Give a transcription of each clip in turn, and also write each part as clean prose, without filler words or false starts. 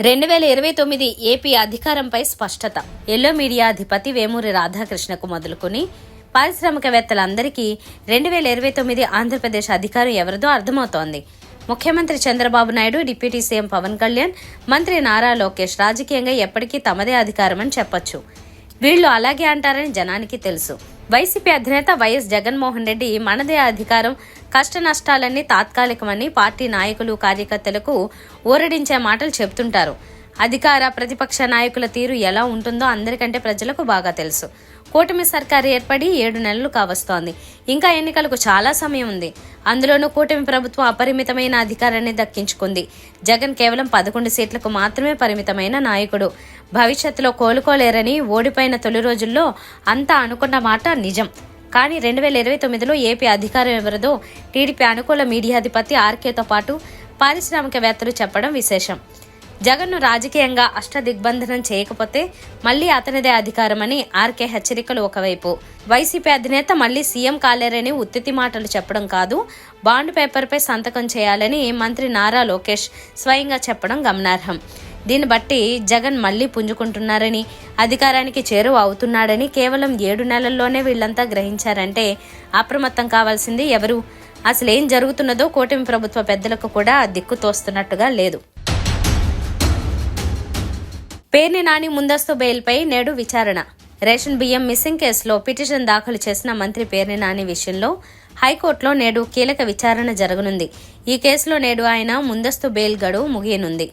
2029 AP అధికారంపై స్పష్టత. Yellow media అధిపతి వేమూరి రాధాకృష్ణకు మొదలుకొని పారిశ్రామికవేత్తలందరికీ 2029 ఆంధ్రప్రదేశ్ అధికారం ఎవరిదో అర్థమవుతోంది. ముఖ్యమంత్రి చంద్రబాబు నాయుడు, డిప్యూటీ సీఎం పవన్ కళ్యాణ్, మంత్రి నారా లోకేష్ రాజకీయంగా ఎప్పటికీ తమదే అధికారమని చెప్పొచ్చు. వీళ్లు అలాగే అంటారని జనానికి తెలుసు. వైసీపీ అధినేత వైఎస్ జగన్మోహన్ రెడ్డి మనదే అధికారం, కష్ట నష్టాలన్నీ తాత్కాలికమని పార్టీ నాయకులు, కార్యకర్తలకు ఊరడించే మాటలు చెబుతుంటారు. అధికార ప్రతిపక్ష నాయకుల తీరు ఎలా ఉంటుందో అందరికంటే ప్రజలకు బాగా తెలుసు. కూటమి సర్కారు ఏర్పడి 7 నెలలు కావస్తోంది. ఇంకా ఎన్నికలకు చాలా సమయం ఉంది. అందులోనూ కూటమి ప్రభుత్వం అపరిమితమైన అధికారాన్ని దక్కించుకుంది. జగన్ కేవలం 11 సీట్లకు మాత్రమే పరిమితమైన నాయకుడు. భవిష్యత్తులో కోలుకోలేరని ఓడిపోయిన తొలి రోజుల్లో అంతా అనుకున్న మాట నిజం. కానీ 2029లో ఏపీ అధికారం ఎవరిదో టీడీపీ అనుకూల మీడియాధిపతి ఆర్కేతో పాటు పారిశ్రామికవేత్తలు చెప్పడం విశేషం. జగన్ను రాజకీయంగా అష్టదిగ్బంధనం చేయకపోతే మళ్లీ అతనిదే అధికారమని ఆర్కే హెచ్చరికలు ఒకవైపు, వైసీపీ అధినేత మళ్లీ సీఎం కాలేరని ఉత్తితి మాటలు చెప్పడం కాదు, బాండ్ పేపర్పై సంతకం చేయాలని మంత్రి నారా లోకేష్ స్వయంగా చెప్పడం గమనార్హం. దీన్ని బట్టి జగన్ మళ్లీ పుంజుకుంటున్నారని, అధికారానికి చేరువ అవుతున్నాడని కేవలం 7 నెలల్లోనే వీళ్లంతా గ్రహించారంటే అప్రమత్తం కావాల్సింది ఎవరు? అసలేం జరుగుతున్నదో కూటమి ప్రభుత్వ పెద్దలకు కూడా దిక్కు తోస్తున్నట్టుగా లేదు. పేర్ని నాని ముందస్తు బెయిల్పై నేడు విచారణ. రేషన్ బియ్యం మిస్సింగ్ కేసులో పిటిషన్ దాఖలు చేసిన మంత్రి పేర్ని నాని విషయంలో హైకోర్టులో నేడు కీలక విచారణ జరగనుంది. ఈ కేసులో నేడు ఆయన ముందస్తు బెయిల్ గడువు ముగియనుంది.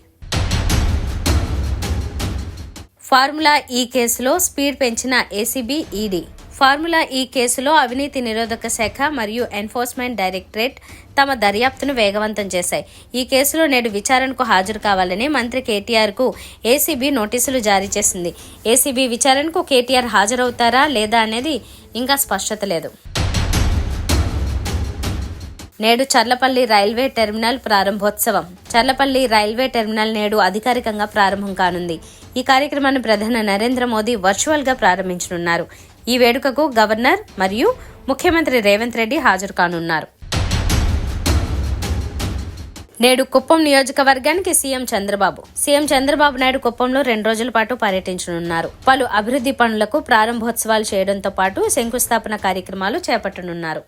ఫార్ములా ఈ కేసులో స్పీడ్ పెంచిన ఏసీబీ, ఈడీ. ఫార్ములా ఈ కేసులో అవినీతి నిరోధక శాఖ మరియు ఎన్ఫోర్స్మెంట్ డైరెక్టరేట్ తమ దర్యాప్తును వేగవంతం చేశాయి. ఈ కేసులో నేడు విచారణకు హాజరు కావాలని మంత్రి కేటీఆర్కు ఏసీబీ నోటీసులు జారీ చేసింది. ఏసీబీ విచారణకు కేటీఆర్ హాజరవుతారా లేదా అనేది ఇంకా స్పష్టత లేదు. నేడు చర్లపల్లి రైల్వే టెర్మినల్ ప్రారంభోత్సవం. చర్లపల్లి రైల్వే టెర్మినల్ నేడు అధికారికంగా ప్రారంభం కానుంది. ఈ కార్యక్రమాన్ని ప్రధాని నరేంద్ర మోదీ వర్చువల్గా ప్రారంభించనున్నారు. ఈ వేడుకకు గవర్నర్ మరియు ముఖ్యమంత్రి రేవంత్ రెడ్డి హాజరు కానున్నారు. నేడు కుప్పం నియోజకవర్గానికి సీఎం చంద్రబాబు నాయుడు కుప్పంలో 2 రోజుల పాటు పర్యటించనున్నారు. పలు అభివృద్ధి పనులకు ప్రారంభోత్సవాలు చేయడంతో పాటు శంకుస్థాపన కార్యక్రమాలు చేపట్టనున్నారు.